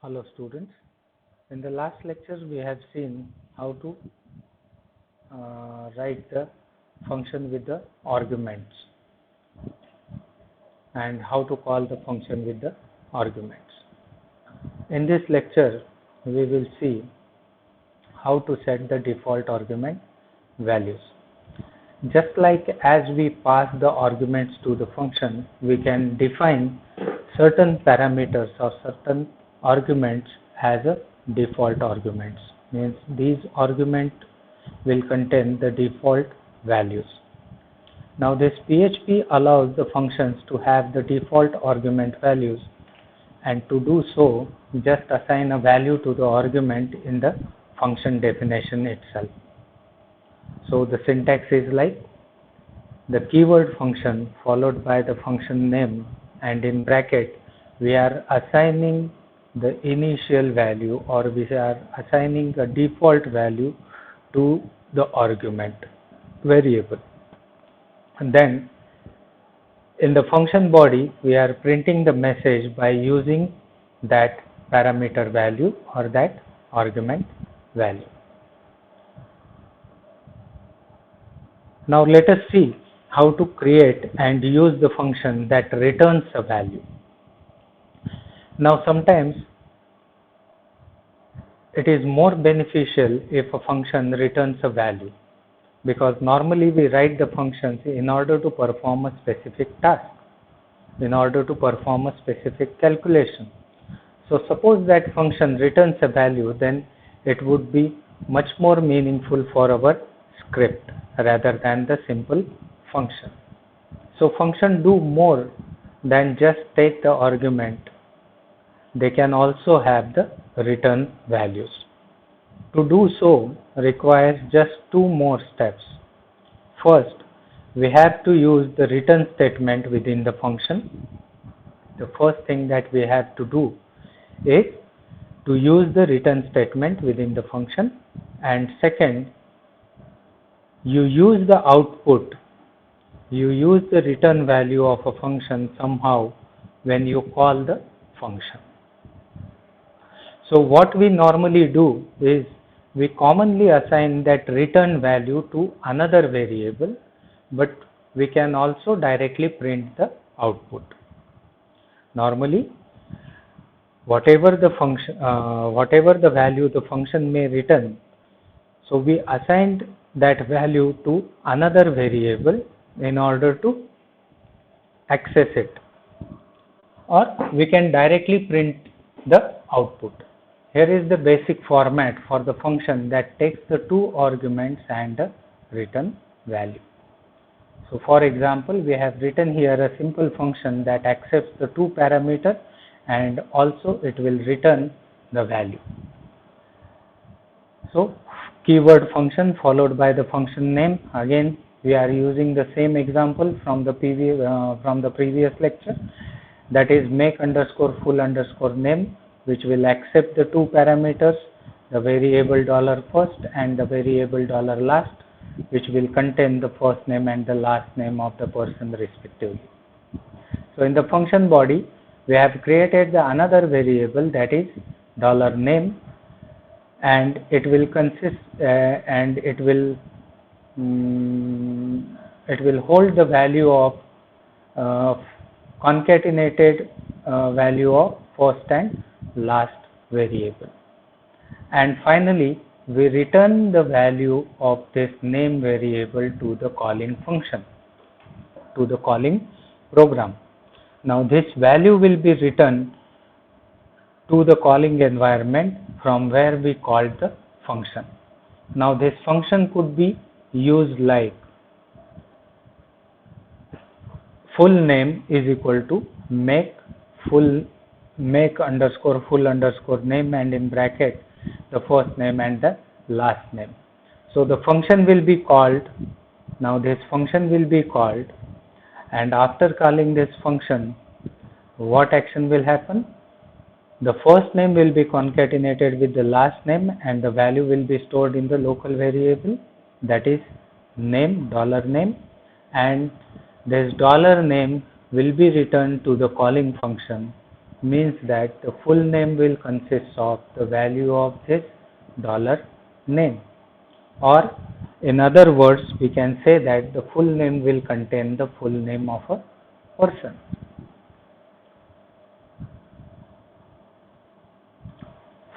Hello students. In the last lecture we have seen how to write the function with the arguments and how to call the function with the arguments. In this lecture we will see how to set the default argument values. Just like as we pass the arguments to the function, we can define certain parameters or certain arguments as a default arguments. Means these arguments will contain the default values. Now this PHP allows the functions to have the default argument values, and to do so just assign a value to the argument in the function definition itself. So the syntax is like the keyword function followed by the function name, and in bracket we are assigning the initial value, or we are assigning a default value to the argument variable. And then in the function body we are printing the message by using that parameter value or that argument value. Now let us see how to create and use the function that returns a value. Now sometimes it is more beneficial if a function returns a value, because normally we write the functions in order to perform a specific task, in order to perform a specific calculation. So suppose that function returns a value, then it would be much more meaningful for our script rather than the simple function. So function do more than just take the argument. They can also have the return values. To do so requires just two more steps. First, we have to use the return statement within the function. The first thing that we have to do is to use the return statement within the function, and second, you use the output, you use the return value of a function somehow when you call the function. So what we normally do is we commonly assign that return value to another variable, but we can also directly print the output. Normally whatever the function, whatever the value the function may return, so we assigned that value to another variable in order to access it, or we can directly print the output. Here is the basic format for the function that takes the two arguments and the return value. So for example, we have written here a simple function that accepts the two parameters and also it will return the value. So keyword function followed by the function name. Again we are using the same example from the previous lecture, that is make underscore full underscore name, which will accept the two parameters, the variable $first and the variable $last, which will contain the first name and the last name of the person respectively. So in the function body we have created another variable, that is $name, and it will consist and it will hold the value of concatenated value of first and last variable. And finally we return the value of this name variable to the calling function, to the calling program. Now this value will be returned to the calling environment from where we called the function. Now this function could be used like full name is equal to make underscore full underscore name, and in bracket the first name and the last name. So the function will be called. Now this function will be called, and after calling this function, what action will happen? The first name will be concatenated with the last name, and the value will be stored in the local variable, that is name, $name, and this $name will be returned to the calling function means that the full name will consist of the value of this dollar name, or in other words we can say that the full name will contain the full name of a person.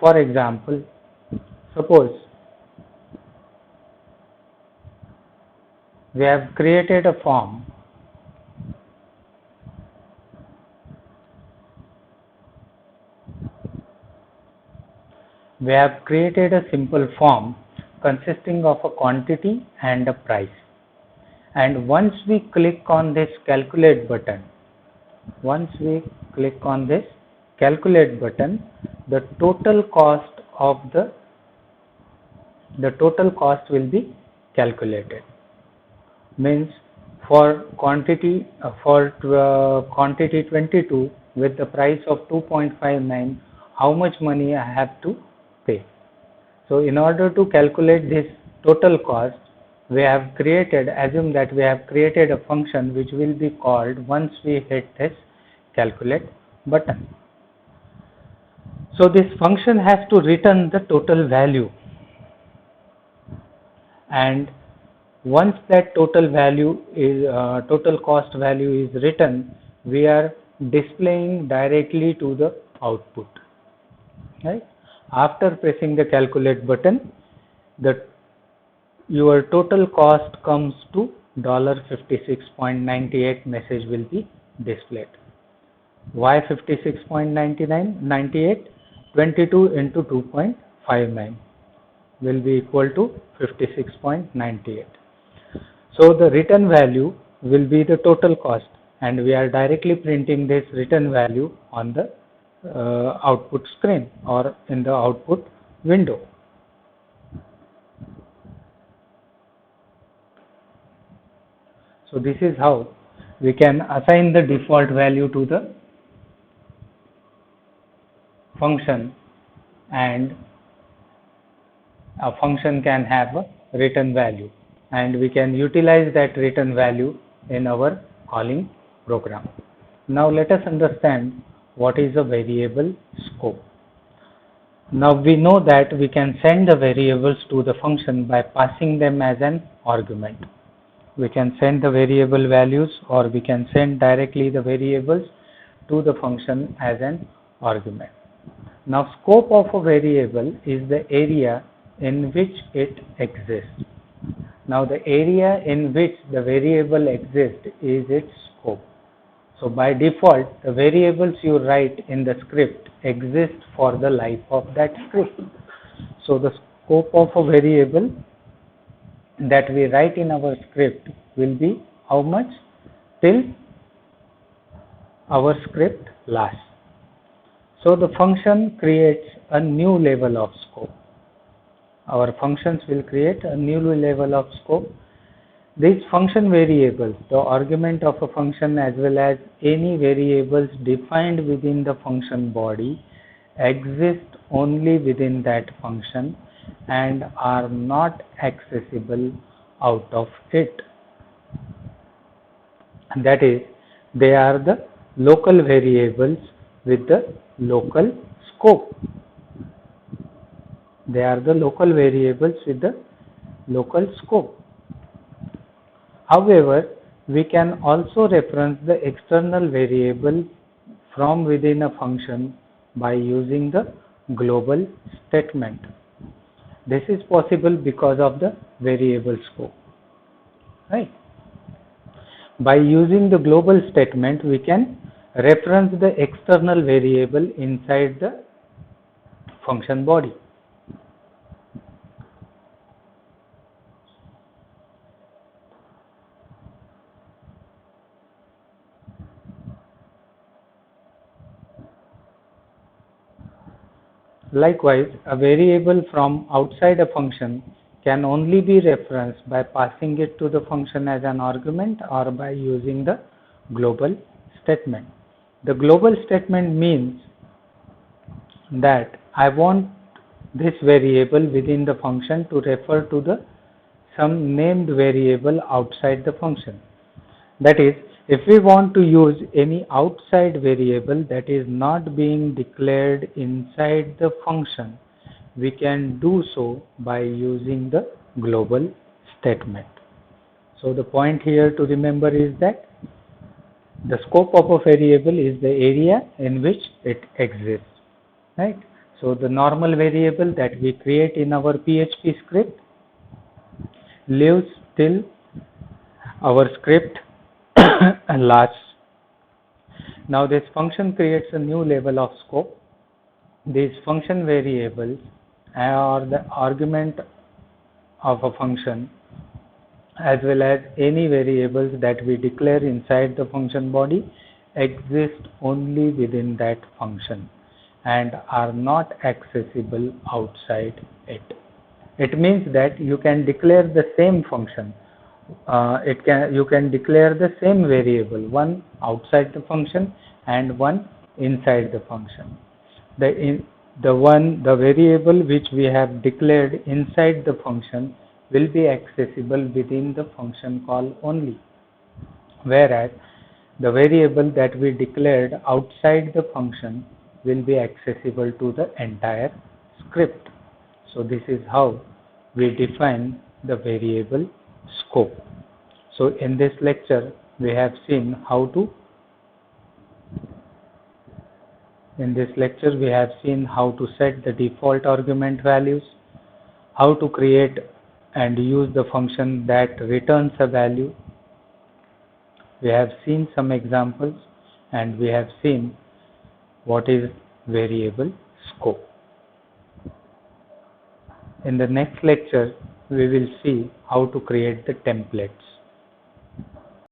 For example, suppose we have created a form simple form consisting of a quantity and a price, and once we click on this calculate button, the total cost will be calculated. Means for quantity quantity 22 with the price of 2.59, how much money I have to pay. So in order to calculate this total cost, assume that we have created a function which will be called once we hit this calculate button. So this function has to return the total value, and once that total cost value is written, we are displaying directly to the output, right? After pressing the calculate button, your total cost comes to $56.98 message will be displayed. Why 56.98? 22 into 2.59 will be equal to 56.98. So the return value will be the total cost, and we are directly printing this return value on the output screen or in the output window. So this is how we can assign the default value to the function, and a function can have a return value, and we can utilize that return value in our calling program. Now let us understand what is a variable scope. Now we know that we can send the variables to the function by passing them as an argument. We can send the variable values, or we can send directly the variables to the function as an argument. Now scope of a variable is the area in which it exists. Now the area in which the variable exists is its scope. So by default, the variables you write in the script exist for the life of that script. So the scope of a variable that we write in our script will be how much? Till our script lasts. So the function creates a new level of scope. Our functions will create a new level of scope. These function variables, the argument of a function as well as any variables defined within the function body, exist only within that function and are not accessible out of it. That is, they are the local variables with the local scope. They are the local variables with the local scope. However, we can also reference the external variable from within a function by using the global statement. This is possible because of the variable scope, right? By using the global statement, we can reference the external variable inside the function body. Likewise, a variable from outside a function can only be referenced by passing it to the function as an argument or by using the global statement. The global statement means that I want this variable within the function to refer to some named variable outside the function. That is, If we want to use any outside variable that is not being declared inside the function, we can do so by using the global statement. So the point here to remember is that the scope of a variable is the area in which it exists, right? So the normal variable that we create in our PHP script lives till our script lasts. Now this function creates a new level of scope. These function variables are the argument of a function as well as any variables that we declare inside the function body exist only within that function and are not accessible outside it. It means that you can declare the same function. You can declare the same variable, one outside the function and one inside the function. The variable which we have declared inside the function will be accessible within the function call only, whereas the variable that we declared outside the function will be accessible to the entire script. So this is how we define the variable scope. So in this lecture we have seen how to set the default argument values, how to create and use the function that returns a value. We have seen some examples and we have seen what is variable scope. In the next lecture, we will see how to create the templates.